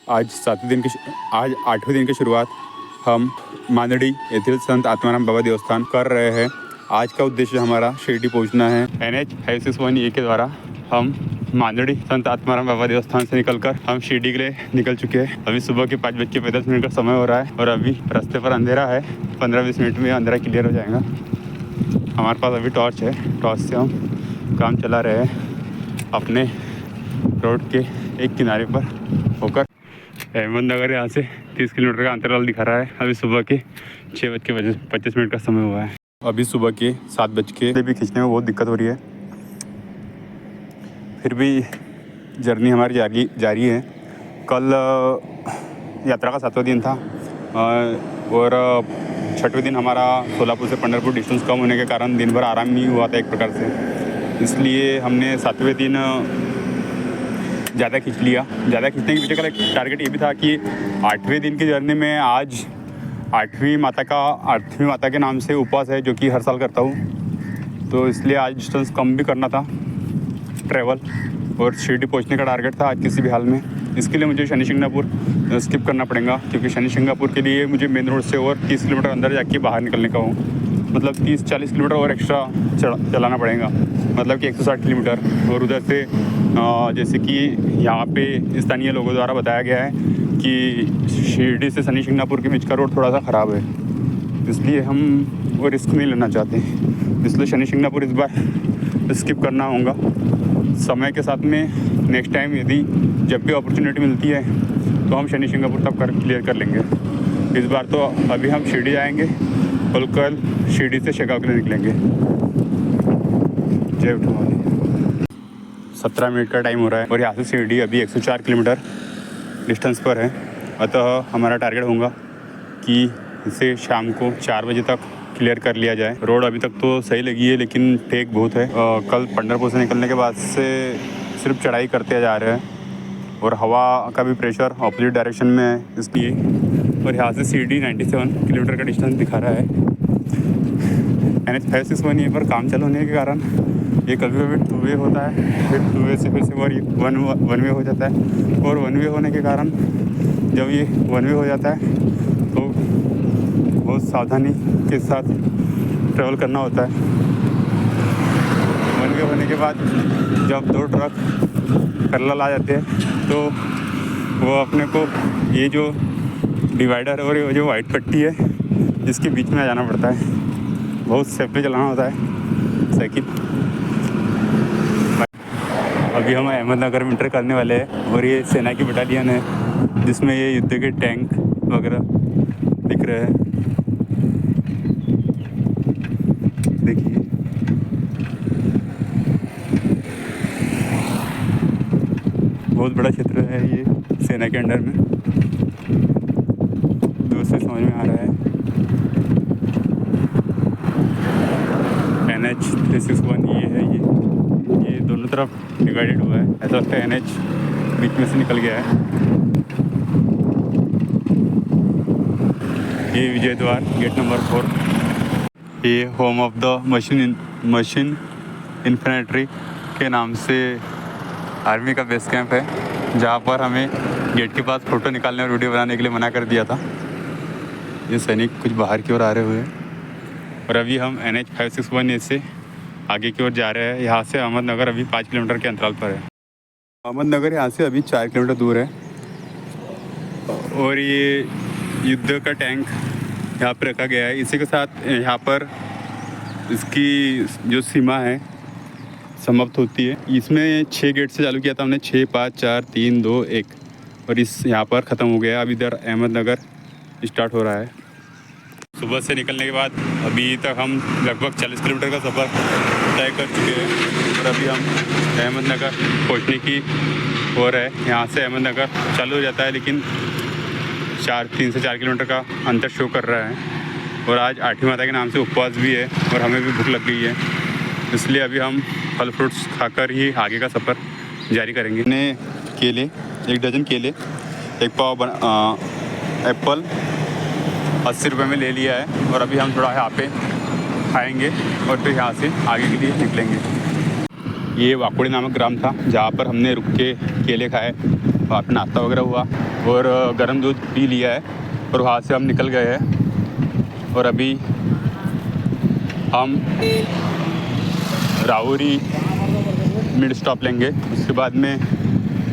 आज 8वें दिन की शुरुआत हम मांदड़ी येथील संत आत्माराम बाबा देवस्थान कर रहे हैं। आज का उद्देश्य हमारा शिरडी पहुंचना है। NH 561A के द्वारा हम मांदड़ी संत आत्माराम बाबा देवस्थान से निकलकर हम शिरडी के लिए निकल चुके हैं। अभी सुबह के 5:35 का समय हो रहा है और अभी रास्ते पर अंधेरा है। 15-20 मिनट में अंधेरा क्लियर हो जाएगा। हमारे पास अभी टॉर्च है, टॉर्च से हम काम चला रहे हैं अपने रोड के एक किनारे पर होकर। अहमदनगर यहाँ से 30 किलोमीटर का अंतराल दिखा रहा है। अभी सुबह के 6:25 का समय हुआ है। अभी सुबह के 7 भी खींचने में बहुत दिक्कत हो रही है। फिर भी जर्नी हमारी जारी है। कल यात्रा का 7वां दिन था और 6वें दिन हमारा सोलापुर से पंढरपुर डिस्टेंस कम होने के कारण दिन भर आराम नहीं हुआ था एक प्रकार से। इसलिए हमने 7वें दिन ज़्यादा खींच लिया। ज़्यादा खींचने के पीछे का टारगेट ये भी था कि 8वें दिन की जर्नी में आज 8वीं माता के नाम से उपवास है, जो कि हर साल करता हूँ। तो इसलिए आज डिस्टेंस कम भी करना था ट्रैवल, और शिरडी पहुँचने का टारगेट था आज किसी भी हाल में। इसके लिए मुझे शनि शिंगणापुर स्किप करना पड़ेगा, क्योंकि शनि शिंगणापुर के लिए मुझे मेन रोड से और 30 किलोमीटर अंदर जाके बाहर निकलने का हो, मतलब 30-40 किलोमीटर और एक्स्ट्रा चलाना पड़ेगा, मतलब कि 160 किलोमीटर। और उधर से जैसे कि यहाँ पे स्थानीय लोगों द्वारा बताया गया है कि शिरडी से शनि शिंगणापुर के बीच का रोड थोड़ा सा ख़राब है, इसलिए हम वो रिस्क नहीं लेना चाहते। इसलिए शनि शिंगणापुर इस बार स्किप करना होगा। समय के साथ में नेक्स्ट टाइम यदि जब भी अपॉर्चुनिटी मिलती है तो हम शनि शिंगणापुर तक क्लियर कर लेंगे। इस बार तो अभी हम शिरडी जाएंगे और कल शिरडी से शेगांव के लिए निकलेंगे। जय उठवाली। 17 मिनट का टाइम हो रहा है और यहाँ से शिरडी अभी 104 किलोमीटर डिस्टेंस पर है। अतः हमारा टारगेट होगा कि इसे शाम को 4 बजे तक क्लियर कर लिया जाए। रोड अभी तक तो सही लगी है, लेकिन टेक बहुत है। कल पंढरपुर से निकलने के बाद से सिर्फ चढ़ाई करते जा रहे हैं और हवा का भी प्रेशर ऑपोजिट डायरेक्शन में है, इसलिए। और यहाँ से शिरडी 97 किलोमीटर का डिस्टेंस दिखा रहा है। NH 561 पर काम चालू होने के कारण ये कभी कभी 2 वे होता है, फिर 2 वे से वन वे हो जाता है। और 1 वे होने के कारण जब ये 1 वे हो जाता है तो बहुत सावधानी के साथ ट्रैवल करना होता है। 1 वे होने के बाद जब 2 ट्रक पैरेलल आ जाते हैं तो वो अपने को ये जो डिवाइडर और ये जो वाइट पट्टी है इसके बीच में आ जाना पड़ता है। बहुत सेफ्टी चलाना होता है साइकिल। अभी हम अहमदनगर में इंटर करने वाले हैं और ये सेना की बटालियन है, जिसमें ये युद्ध के टैंक वगैरह दिख रहे हैं। देखिए, बहुत बड़ा क्षेत्र है ये सेना के अंडर में। दूर से समझ में आ रहा है। NH 361 ये है, ये दोनों तरफ डिवाइडेड हुआ है। ऐसा लगता है NH बीच में से निकल गया है। ये विजय द्वार गेट नंबर 4। ये home of the machine infantry के नाम से आर्मी का बेस कैंप है, जहाँ पर हमें गेट के पास फ़ोटो निकालने और वीडियो बनाने के लिए मना कर दिया था। ये सैनिक कुछ बाहर की ओर आ रहे हुए हैं और अभी हम NH 561 से आगे की ओर जा रहे हैं। यहाँ से अहमदनगर अभी 5 किलोमीटर के अंतराल पर है। अहमदनगर यहाँ से अभी 4 किलोमीटर दूर है और ये युद्ध का टैंक यहाँ पर रखा गया है। इसी के साथ यहाँ पर इसकी जो सीमा है समाप्त होती है। इसमें 6 गेट से चालू किया था हमने, 6, 5, 4, 3, 2, 1, और इस यहाँ पर ख़त्म हो गया। अब इधर अहमदनगर स्टार्ट हो रहा है। सुबह से निकलने के बाद अभी तक हम लगभग 40 किलोमीटर का सफ़र तय कर चुके हैं और अभी हम अहमदनगर पहुँचने की ओर है। यहाँ से अहमदनगर चालू हो जाता है, लेकिन 3 से 4 किलोमीटर का अंतर शो कर रहा है। और आज 8वीं माता के नाम से उपवास भी है और हमें भी भूख लग गई है, इसलिए अभी हम फल फ्रूट्स खाकर ही आगे का सफ़र जारी करेंगे। ने केले 1 डज़न केले, 1 पाव एप्पल 80 रुपये में ले लिया है और अभी हम थोड़ा यहाँ पे खाएंगे और फिर यहाँ से आगे के लिए निकलेंगे। ये वाकोड़ी नामक ग्राम था, जहाँ पर हमने रुक के केले खाए वहाँ पे नाश्ता वगैरह हुआ और गर्म दूध पी लिया है और वहाँ से हम निकल गए हैं। और अभी हम राउरी मिड स्टॉप लेंगे, उसके बाद में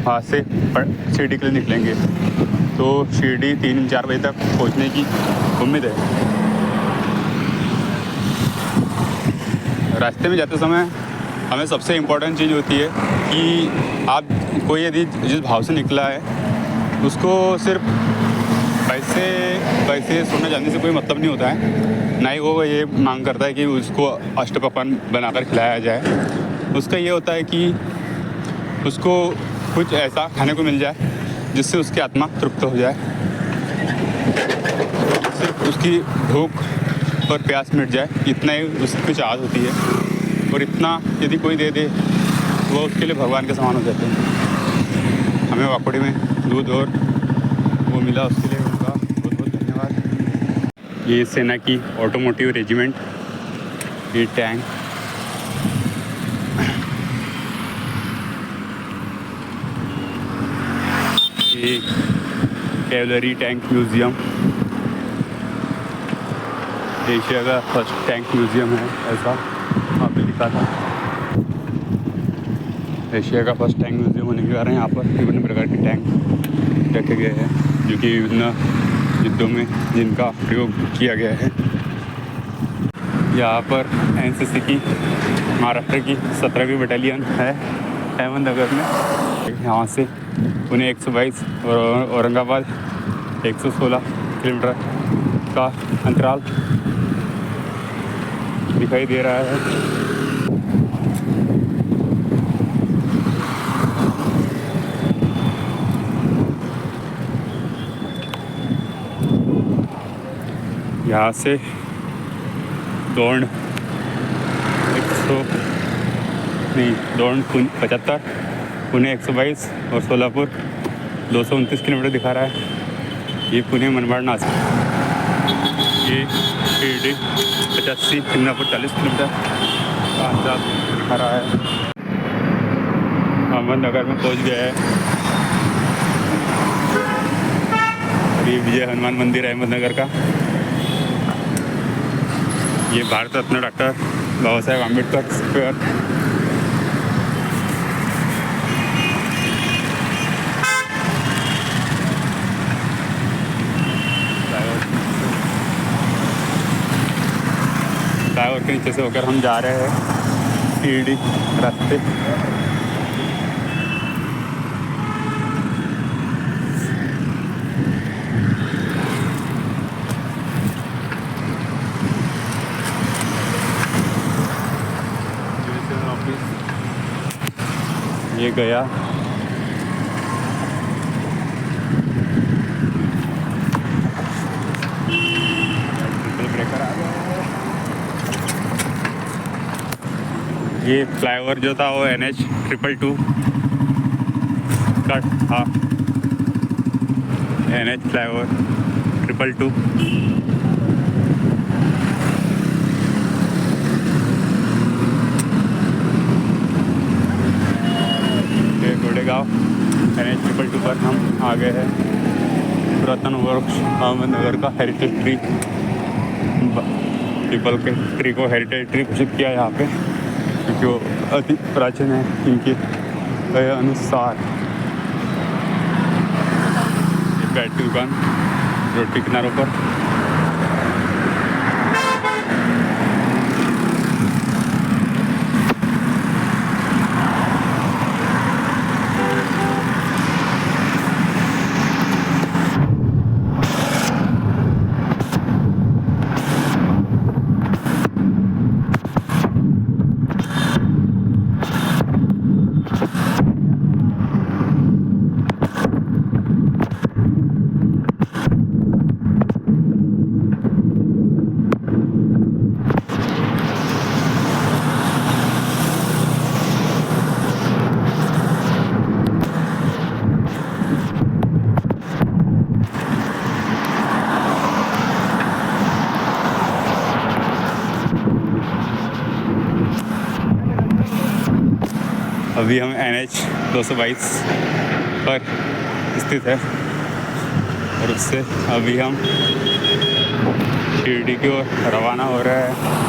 वहाँ से शिरडी के लिए निकलेंगे। तो शिरडी 3-4 बजे तक पहुँचने की उम्मीद है। रास्ते में जाते समय हमें सबसे इम्पोर्टेंट चीज़ होती है कि आप कोई यदि जिस भाव से निकला है उसको सिर्फ पैसे सोने जाने से कोई मतलब नहीं होता है। ना ही वो ये मांग करता है कि उसको अष्टपकवान बनाकर खिलाया जाए। उसका ये होता है कि उसको कुछ ऐसा खाने को मिल जाए जिससे उसकी आत्मा तृप्त हो जाए, सिर्फ उसकी भूख और प्यास मिट जाए, इतना ही उसकी चाहत होती है। और इतना यदि कोई दे दे वो उसके लिए भगवान के समान हो जाते हैं। हमें वाकोड़ी में दूध और वो मिला, उसके लिए उनका बहुत बहुत धन्यवाद। ये सेना की ऑटोमोटिव रेजिमेंट, ये टैंक, ये कैवलरी टैंक म्यूज़ियम, एशिया का फर्स्ट टैंक म्यूज़ियम है, ऐसा वहाँ पे लिखा था। एशिया का फर्स्ट टैंक म्यूज़ियम होने के कारण यहाँ पर विभिन्न प्रकार के टैंक रखे गए हैं जो कि विभिन्न युद्धों में जिनका प्रयोग किया गया है। यहाँ पर एनसीसी की महाराष्ट्र की 17वीं बटालियन है अहमदनगर में। यहाँ से पुणे 122 और औरंगाबाद 116 किलोमीटर का अंतराल दिखाई दे रहा है। यहाँ से दौड़ 75, पुणे 122 और सोलापुर 229 किलोमीटर दिखा रहा है। ये पुणे मनमाड नासिक, ये शिरडी 85, सिंगापुर 40 किलोमीटर का अंतराल दिखा रहा है। अहमदनगर में पहुँच गया है। और ये विजय हनुमान मंदिर है अहमदनगर का। ये Bharat Ratna doctor Baba Saheb Ambedkar square. Flyover के नीचे से होकर हम जा रहे हैं शिरडी रास्ते। ये गया ब्रेकर आ गया। ये फ्लाईओवर जो था वो NH222 का था। NH flyover 222। गोड़ेगांव NH222 पर हम आ गए हैं। पुरातन वर्क्स अहमदनगर का हेरिटेज ट्री, पीपल के ट्री को हेरिटेज ट्री घोषित किया यहाँ पे क्योंकि वो अति प्राचीन है इनके अनुसार। बैठ की दुकान रोड के किनारों पर। अभी हम NH 222 पर स्थित है। और उससे अभी हम शिरडी की ओर रवाना हो रहे हैं।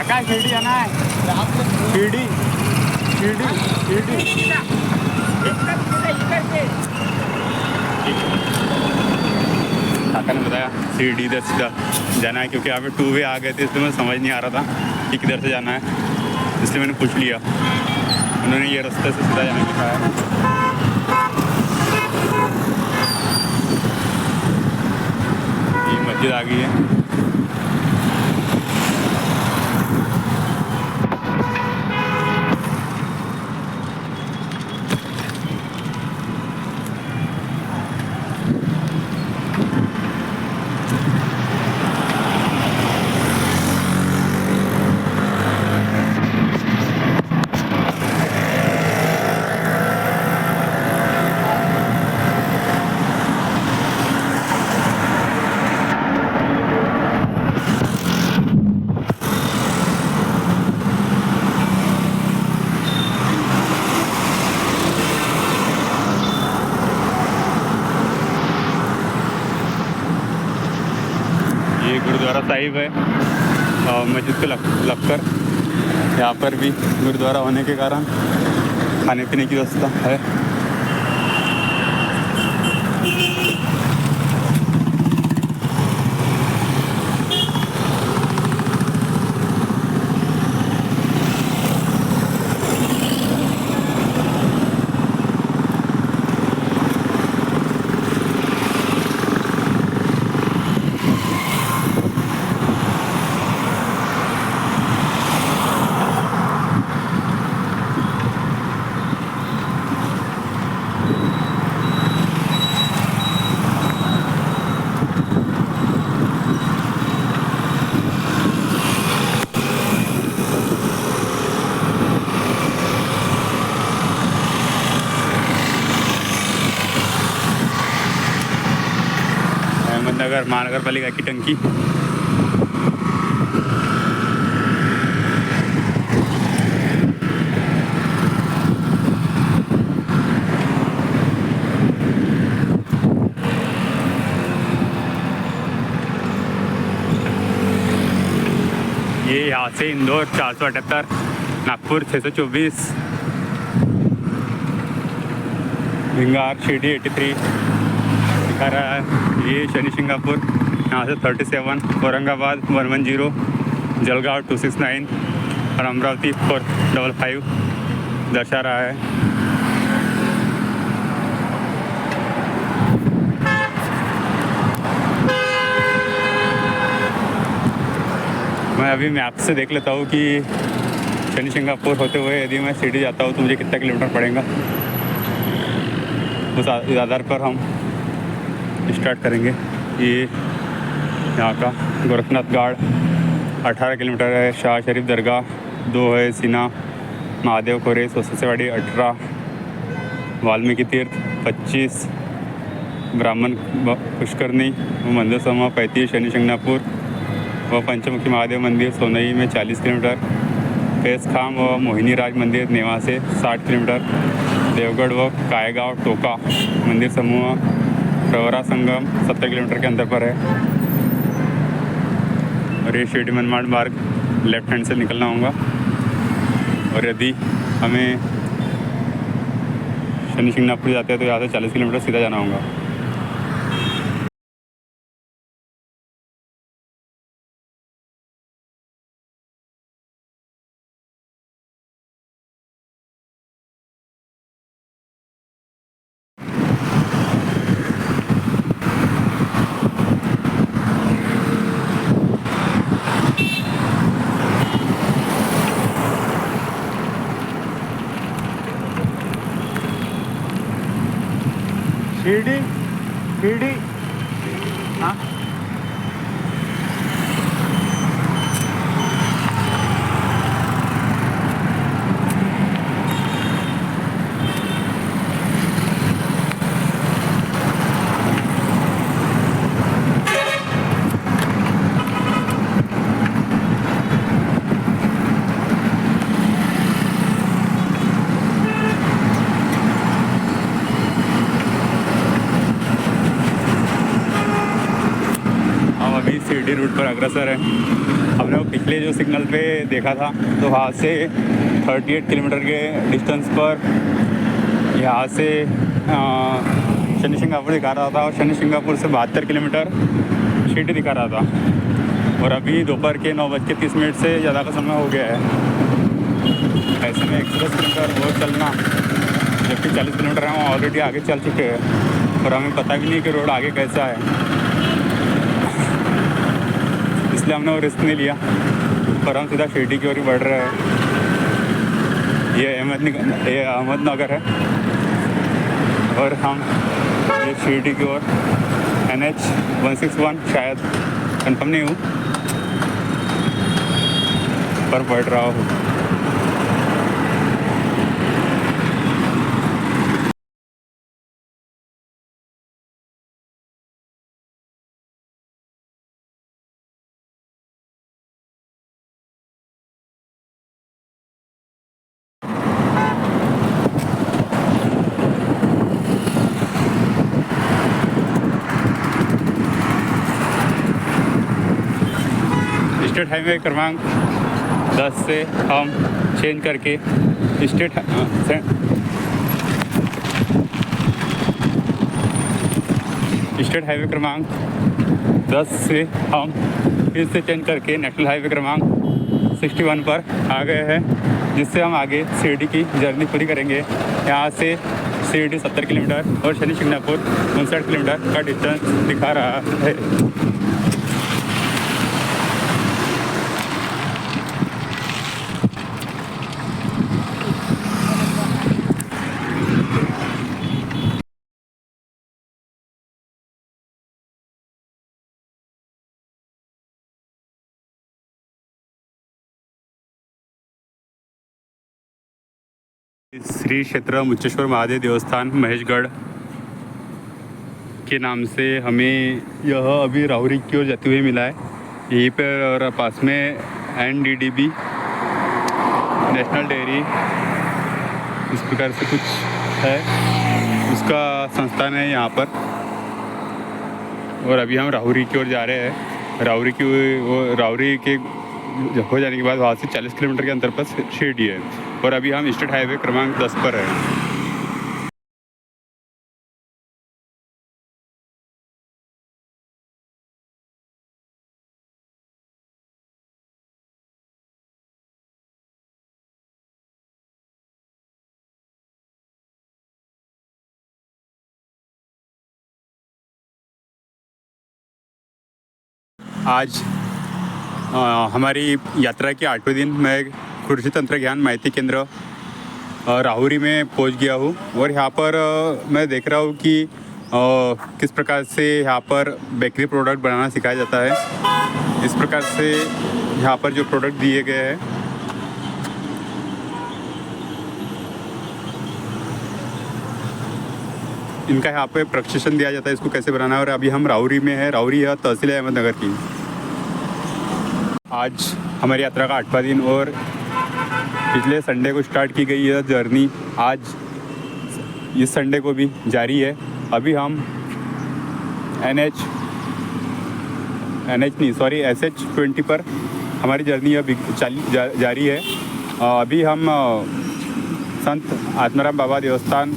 काका शिरडी जाना है, शिरडी शिरडी शिरडी। काका ने बताया शिरडी इधर सीधा जाना है, क्योंकि यहाँ पे 2 वे आ गए थे, इसलिए मुझे समझ नहीं आ रहा था कि किधर से जाना है, इसलिए मैंने पूछ लिया। उन्होंने ये रास्ते से सीधा जाने दिखाया है। ये मस्जिद आ गई है। ये गुरुद्वारा साहिब है मस्जिद के लगकर। यहाँ पर भी गुरुद्वारा होने के कारण खाने पीने की व्यवस्था है। अहमदनगर महानगर पालिका की टंकी। ये यहाँ से इंदौर 478, नागपुर 624, भिंगार शिरडी 83 दिखा रहा है। ये शनि सिंगापुर यहाँ से 37, औरंगाबाद 110, जलगांव 269 और अमरावती 455 दर्शा रहा है। मैं अभी मैप से देख लेता हूँ कि शनि सिंगापुर होते हुए यदि मैं शिरडी जाता हूँ तो मुझे कितना किलोमीटर पड़ेगा। उस आधार पर हम स्टार्ट करेंगे। ये यहाँ का गोरखनाथ घाट 18 किलोमीटर है, शाह शरीफ दरगाह 2 है, सीना महादेव खोरे सोसेवाड़ी 18, वाल्मीकि तीर्थ 25, ब्राह्मण पुष्करनी व मंदिर समूह 35, शनि सिंगापुर व पंचमुखी महादेव मंदिर सोनई में 40 किलोमीटर, फैज़खाम व मोहिनी राज मंदिर नेवा से 60 किलोमीटर, देवगढ़ व कायगांव टोका मंदिर समूह प्रवरा संगम 70 किलोमीटर के अंतर पर है। और ये शिरडी मनमाड़ मार्ग लेफ्ट हैंड से निकलना होगा। और यदि हमें शनि सिंगापुर जाते हैं तो यहाँ से 40 किलोमीटर सीधा जाना होगा। शिरडी शिरडी हाँ शिरडी रूट पर अग्रसर है। हमने वो पिछले जो सिग्नल पे देखा था तो वहाँ से 38 किलोमीटर के डिस्टेंस पर यहाँ से शनि सिंगापुर दिखा रहा था और शनि सिंगापुर से 72 किलोमीटर शिरडी दिखा रहा था। और अभी दोपहर के 9:30 से ज़्यादा का समय हो गया है। ऐसे में 110 किलोमीटर रोड चलना, जबकि 40 किलोमीटर हम ऑलरेडी आगे चल चुके हैं और हमें पता भी नहीं कि रोड आगे कैसा है, इसलिए हमने वो रिस्क नहीं लिया और हम सीधा शिरडी की ओर ही बढ़ रहे हैं। ये अहमदनगर है और हम ये शिरडी की ओर NH 161 शायद, कंफर्म नहीं हूँ, पर बढ़ रहा हूँ। स्टेट हाईवे क्रमांक 10 से हम चेंज करके स्टेट हाईवे क्रमांक 10 से हम फिर से चेंज करके नेशनल हाईवे क्रमांक 61 पर आ गए हैं, जिससे हम आगे शिरडी की जर्नी पूरी करेंगे। यहाँ से शिरडी 70 किलोमीटर और शनि सिंगापुर 59 किलोमीटर का डिस्टेंस दिखा रहा है। श्री क्षेत्र मुच्चेश्वर महादेव देवस्थान महेशगढ़ के नाम से हमें यह अभी राहुरी की ओर जाते हुए मिला है। यहीं पर और पास में NDDB नेशनल डेयरी इस प्रकार से कुछ है, उसका संस्थान है यहाँ पर। और अभी हम राहुरी की ओर जा रहे हैं। राहुरी के हो जाने के बाद वहाँ से 40 किलोमीटर के अंतर पर शिरडी है और अभी हम स्टेट हाईवे क्रमांक 10 पर हैं। आज हमारी यात्रा के 8वें दिन मैं कृषि तंत्रज्ञान माहिती केंद्र राहुरी में पहुंच गया हूं और यहाँ पर मैं देख रहा हूं कि किस प्रकार से यहाँ पर बेकरी प्रोडक्ट बनाना सिखाया जाता है। इस प्रकार से यहाँ पर जो प्रोडक्ट दिए गए हैं इनका यहाँ पे प्रशिक्षण दिया जाता है, इसको कैसे बनाना है। और अभी हम राहुरी में है। राहुरी है तहसील अहमदनगर की। आज हमारी यात्रा का 8वां दिन और पिछले संडे को स्टार्ट की गई यह जर्नी आज इस संडे को भी जारी है। अभी हम SH 20 पर हमारी जर्नी अभी जारी है। अभी हम संत आत्माराम बाबा देवस्थान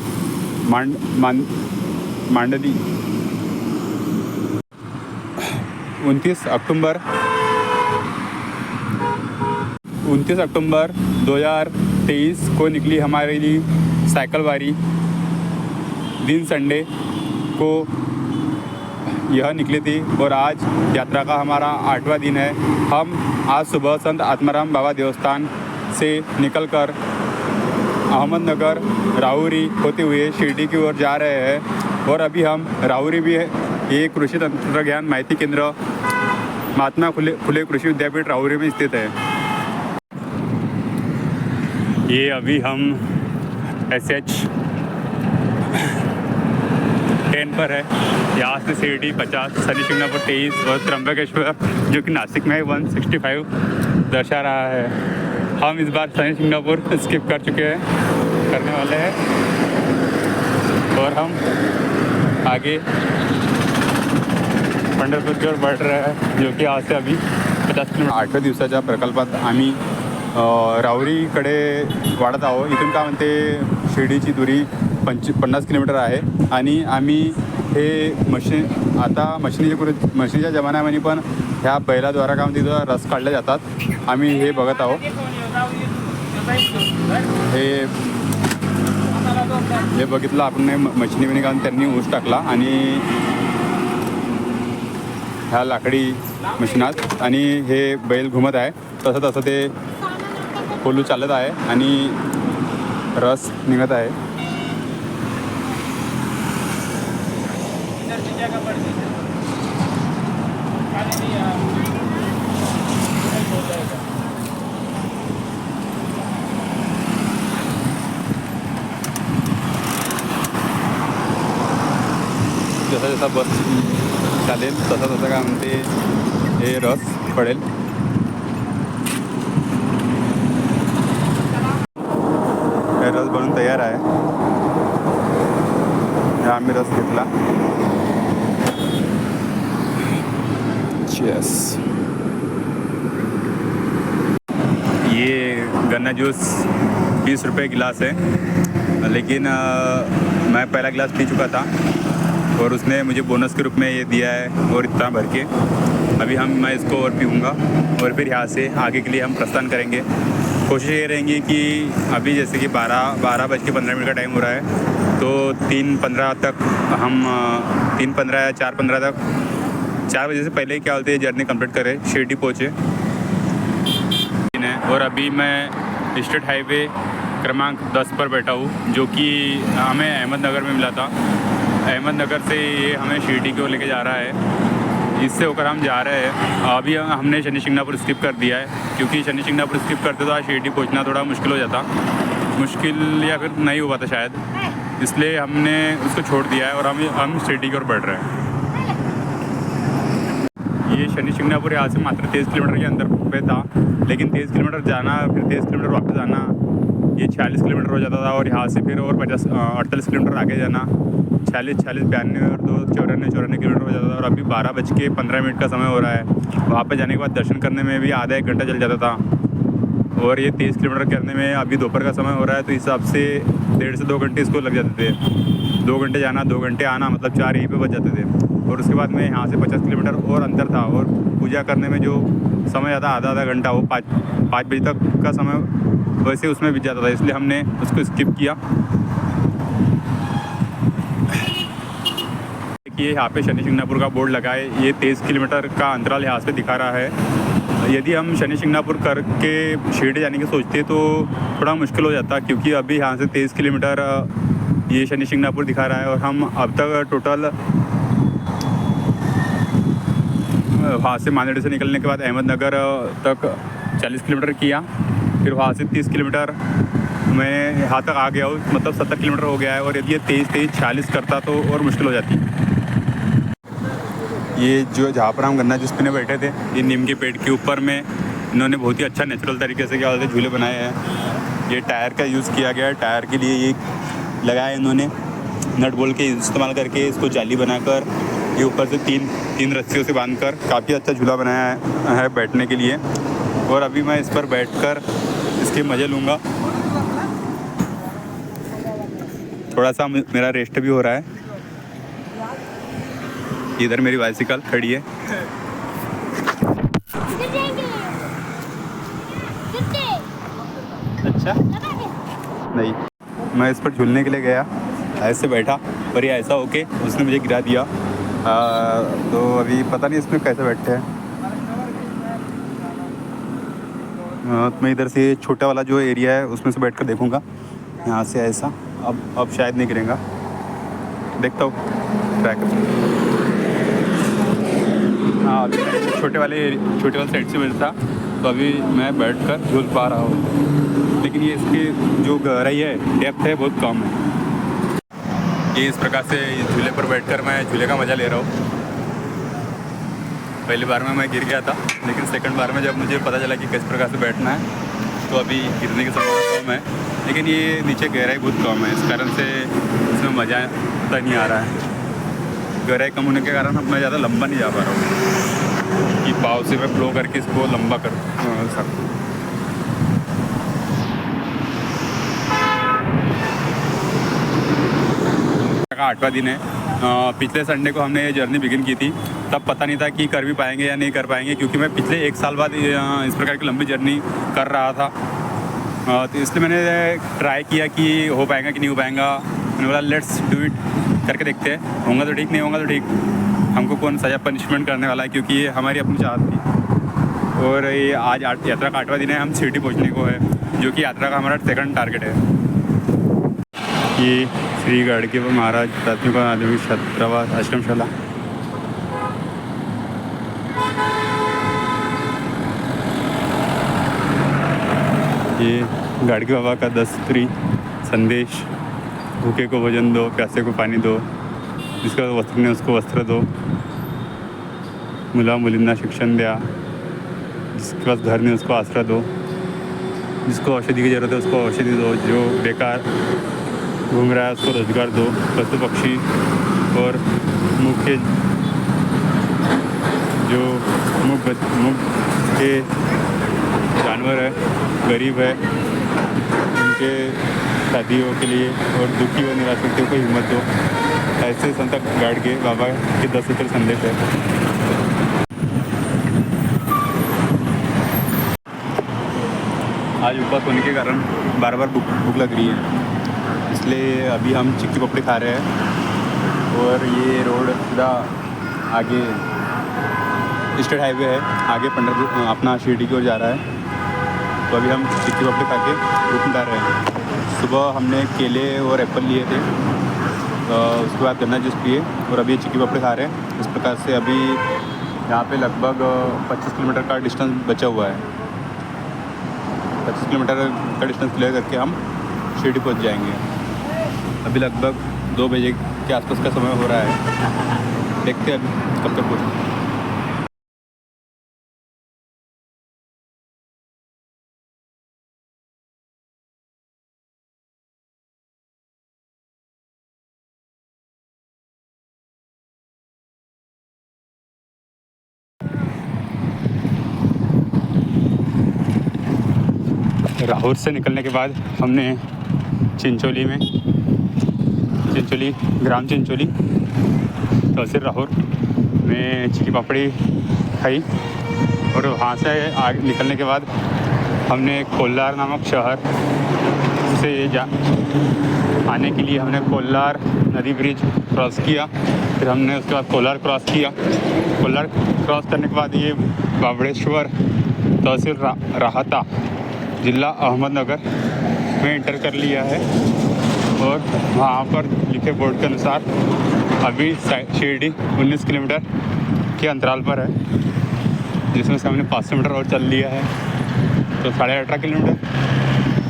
मांडली 29 अक्टूबर 2023 को निकली हमारी साइकिल वारी। दिन संडे को यह निकली थी और आज यात्रा का हमारा 8वां दिन है। हम आज सुबह संत आत्माराम बाबा देवस्थान से निकलकर अहमदनगर राहुरी होते हुए शिरडी की ओर जा रहे हैं। और अभी हम राहुरी भी ये कृषि तंत्रज्ञान माहिती केंद्र महात्मा फुले कृषि विद्यापीठ राहुरी में स्थित है। ये अभी हम SH 10 पर है। यहाँ से शिरडी 50, शनि सिंगापुर 23 और त्र्यंबकेश्वर जो कि नासिक में 165 दर्शा रहा है। हम इस बार शनि सिंगापुर स्किप करने वाले हैं और हम आगे पंढरपूर की ओर बढ़ रहा है, जो की आज से अभी 50 किलोमीटर. 8व्या दिवसाच्या प्रकल्पात आम्ही राहुरीकडे वाढत आहोत. इथून का म्हणते शिर्डीची दुरी 50 किलोमीटर आहे. आणि आम्ही हे मशीनीच्या जमान्यामध्ये पण ह्या बैलाद्वारा का म्हणते तिथं रस काढले जातात. आम्ही हे बघत आहोत. हे बघितलं आपण मशीनीमध्ये कारण त्यांनी ऊस टाकला आणि ह्या लाकडी मशीनात आणि हे बैल घुमत आहे. तसं तसं ते कोलू चालत आहे आणि रस निघत आहे. जसा जसा बस चालेल तसा तसा काय म्हणते हे रस पडेल. हे रस बनून तयार आहे. आम्ही रस घेतला. यस, ये गन्ना जूस 20 रुपये गिलास है, लेकिन मैं पहला गिलास पी चुका था और उसने मुझे बोनस के रूप में ये दिया है और इतना भर के. अभी मैं इसको और पीऊँगा और फिर यहाँ से आगे के लिए हम प्रस्थान करेंगे. कोशिश ये रहेंगी कि अभी जैसे कि 12:15 का टाइम हो रहा है, तो 3:15 तक हम 3:15 या 4:15 तक 4 बजे से पहले क्या बोलते हैं जर्नी कंप्लीट करें, शिरडी पहुँचे. और अभी मैं स्टेट हाईवे क्रमांक 10 पर बैठा हूँ, जो कि हमें अहमदनगर में मिला था. अहमदनगर से ये हमें शिरडी की ओर लेके जा रहा है. इससे होकर हम जा रहे हैं. अभी हमने शनि शिंगणापुर स्किप कर दिया है, क्योंकि शनि शिंगणापुर स्किप करते तो आज शिरडी पहुंचना थोड़ा मुश्किल हो जाता, मुश्किल या फिर नहीं हो पाता शायद. इसलिए हमने उसको छोड़ दिया है और हम शिरडी की ओर बढ़ रहे हैं. ये शनि शिंगणापुर यहाँ से मात्र 23 किलोमीटर के अंदर पे था, लेकिन 23 किलोमीटर जाना फिर 23 किलोमीटर वापस आना, ये 46 किलोमीटर हो जाता था. और यहाँ से फिर और 48 किलोमीटर आगे जाना, 46, 42 और 2 54 किलोमीटर हो जाता था. और अभी 12:15 का समय हो रहा है. वहाँ पे जाने के बाद दर्शन करने में भी आधा 1 घंटा चल जाता था. और ये 23 किलोमीटर करने में अभी दोपहर का समय हो रहा है, तो इस हिसाब से 1.5 से 2 घंटे इसको लग जाते थे. 2 घंटे जाना 2 घंटे आना, मतलब 4 यहीं पे बच जाते थे. और उसके बाद में यहाँ से 50 किलोमीटर और अंतर था. और पूजा करने में जो समय आता आधा घंटा, वो 5 बजे तक का समय वैसे उसमें बीत जाता था. इसलिए हमने उसको स्किप किया. देखिए यहाँ पे शनि शिंगणापुर का बोर्ड लगा है. ये 23 किलोमीटर का अंतराल यहाँ से दिखा रहा है. यदि हम शनि शिंगणापुर करके शिरडी जाने की सोचते तो थोड़ा मुश्किल हो जाता, क्योंकि अभी यहाँ से 23 किलोमीटर ये शनि शिंगणापुर दिखा रहा है. और हम अब तक टोटल वहाँ से मांदेड़ से निकलने के बाद अहमदनगर तक 40 किलोमीटर किया. फिर वहाँ से 30 किलोमीटर मैं यहाँ तक आ गया हूँ, मतलब 70 किलोमीटर हो गया है. और यदि ये 23 40 करता तो और मुश्किल हो जाती. ये जो जहाँ पर हम गन्ना जूस पीने बैठे थे, ये नीम के पेड़ के ऊपर में इन्होंने बहुत ही अच्छा नेचुरल तरीके से क्या बोलते हैं झूले बनाए हैं. ये टायर का यूज़ किया गया है. टायर के लिए ये लगाया है इन्होंने, नट बोल्ट के इस्तेमाल करके इसको जाली बनाकर ये ऊपर से तीन रस्सियों से बांधकर काफ़ी अच्छा झूला बनाया है बैठने के लिए. और अभी मैं इस पर बैठकर इसके मज़े लूँगा. थोड़ा सा मेरा रेस्ट भी हो रहा है. इधर मेरी बाइसिकल खड़ी है. अच्छा नहीं, मैं इस पर झूलने के लिए गया, ऐसे बैठा पर ये ऐसा होके उसने मुझे गिरा दिया. तो अभी पता नहीं इसमें कैसे बैठते हैं. तो मैं इधर से छोटा वाला जो एरिया है उसमें से बैठ कर देखूँगा. यहाँ से ऐसा अब शायद नहीं गिरेगा, देखता हूँ ट्राई कर. हाँ, अभी छोटे वाले साइड से मिलता, तो अभी मैं बैठकर झूल पा रहा हूँ. लेकिन ये इसकी जो गहराई है, डेप्थ है, बहुत कम है. ये इस प्रकार से झूले पर बैठकर मैं झूले का मज़ा ले रहा हूँ. पहली बार में मैं गिर गया था, लेकिन सेकंड बार में जब मुझे पता चला कि किस प्रकार से बैठना है, तो अभी गिरने की संभावना कम है. लेकिन ये नीचे गहराई बहुत कम है, इस कारण से इसमें मज़ा तो नहीं आ रहा है. गहराई कम होने के कारण मैं ज़्यादा लंबा नहीं जा पा रहा हूँ कि पाव से मैं फ्लो करके इसको लंबा कर सकूँ। का 8वां दिन है। पिछले संडे को हमने ये जर्नी बिगिन की थी, तब पता नहीं था कि कर भी पाएंगे या नहीं कर पाएंगे, क्योंकि मैं पिछले 1 साल बाद इस प्रकार की लंबी जर्नी कर रहा था। तो इसलिए मैंने ट्राई किया कि हो पाएगा कि नहीं हो पाएगा। मैंने बोला लेट्स डू इट, करके देखते हैं, होगा तो ठीक, नहीं होगा तो ठीक, हमको कौन सज़ा पनिशमेंट करने वाला है, क्योंकि ये हमारी अपनी चाहत थी। और ये आज यात्रा का 8वां दिन है, हम शिरडी पहुँचने को है, जो कि यात्रा का हमारा 2nd टारगेट है। ये श्री गाडगे महाराज प्राथमिक और माध्यमिक छात्रावास आश्रमशाला। ये गाडगे बाबा का 10 सूत्री संदेश, भूखे को भोजन दो, प्यासे को पानी दो, जिसका वस्त्र नहीं उसको वस्त्र दो, मुला मुलींना शिक्षण द्या, जिसके पास घर नहीं उसको आसरा दो, जिसको औषधि की ज़रूरत है उसको औषधि दो, जो बेकार घूम रहा है उसको रोजगार दो, पशु पक्षी और मुख्य जो मुख के जानवर है, गरीब है, उनके शादियों के लिए और दुखी और निराश व्यक्तियों को हिम्मत दो। ऐसे संत गाडगे बाबा के 10 सूत्र संदेश है। आज उपवास होने के कारण बार बार भूख लग रही है, इसलिए अभी हम चिक्की पपड़ी खा रहे हैं। और ये रोड सीधा आगे स्टेट हाईवे है, आगे पंडरपुर अपना शिरडी की ओर जा रहा है। तो अभी हम चिक्की पपड़ी खा के रुक उतार रहे हैं। सुबह हमने केले और एप्पल लिए थे, उसके बाद गन्ना जूस पिए और अभी चिक्की पपड़ी खा रहे हैं। इस प्रकार से अभी यहाँ पे लगभग 25 किलोमीटर का डिस्टेंस बचा हुआ है। 25 किलोमीटर का डिस्टेंस क्लियर करके हम शिरडी पहुँच जाएंगे। अभी लगभग 2 बजे के आसपास का समय हो रहा है, देखते हैं अभी कब तक पहुँचते हैं। राहौर से निकलने के बाद हमने चिंचोली ग्राम चिंचोली तहसील राहौर में चिक्की पापड़ी खाई। और वहाँ से आगे निकलने के बाद हमने कोल्लार नामक शहर से आने के लिए हमने कोल्लार नदी ब्रिज क्रॉस किया। फिर हमने उसके बाद कोल्लार क्रॉस किया। कोल्लार क्रॉस करने के बाद ये बाबड़ेश्वर तहसील राहता ज़िला अहमदनगर में एंटर कर लिया है। और वहाँ पर लिखे बोर्ड के अनुसार अभी शिरडी 19 किलोमीटर के अंतराल पर है, जिसमें से हमने 500 मीटर और चल लिया है, तो 18.5 किलोमीटर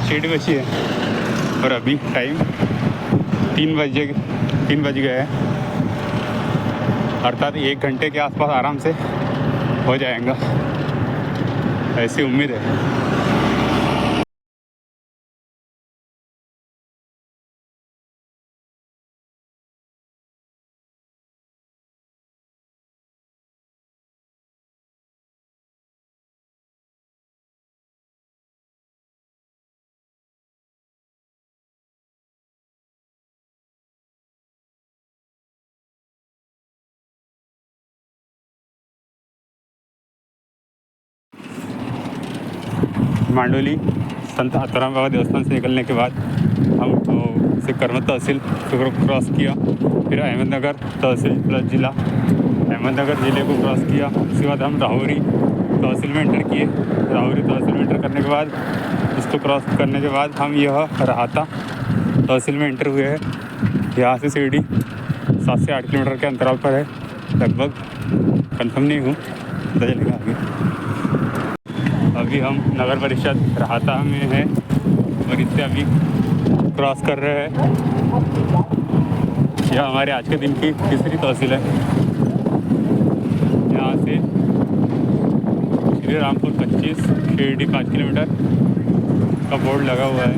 शिरडी बची है। और अभी टाइम 3 बज गए हैं, अर्थात 1 घंटे के आसपास आराम से हो जाएगा, ऐसी उम्मीद है। मांडोली संत आत्माराम बाबा देवस्थान से निकलने के बाद हम से करमत तहसील क्रॉस किया, फिर अहमदनगर तहसील ज़िला अहमदनगर ज़िले को क्रॉस किया। उसके बाद हम राहौरी तहसील में एंटर किए। राहौरी तहसील में एंटर करने के बाद इसको क्रॉस करने के बाद हम यह राहता तहसील में एंटर हुए हैं। यहाँ से शिरडी 7 से 8 किलोमीटर के अंतराल पर है, लगभग कंफर्म नहीं हूँ, पता चलेगा आगे। अभी हम नगर परिषद राहता में हैं और इससे अभी क्रॉस कर रहे हैं। यह हमारे आज के दिन की तीसरी तहसील है। यहाँ से श्री रामपुर 25, शिरडी 5 किलोमीटर का बोर्ड लगा हुआ है।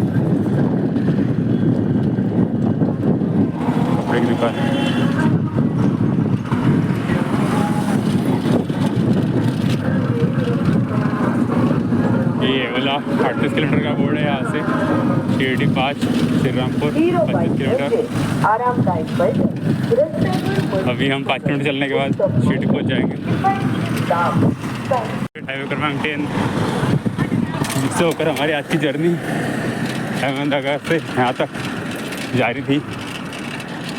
कपड़े की दुकान। 38 किलोमीटर का बोर्ड है यहाँ से। शिरडी 5, श्री रामपुर 25 किलोमीटर। अभी हम 5 किलोमीटर चलने के बाद शिरडी पहुँच जाएंगे। हाईवे क्रमांक 10 जिससे होकर हमारी आज की जर्नी अहमदनगर से यहाँ तक जारी थी,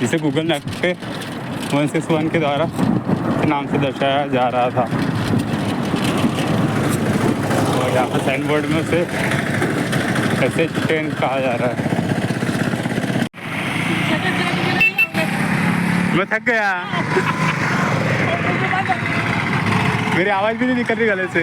जिसे गूगल मैप पे 161 के द्वारा के नाम से दर्शाया जा रहा था। और यहाँ पर साइन बोर्ड में उसे ऐसे ट्रेन कहा जा रहा है। मैं थक गया, मेरी आवाज़ भी नहीं निकल रही गले से।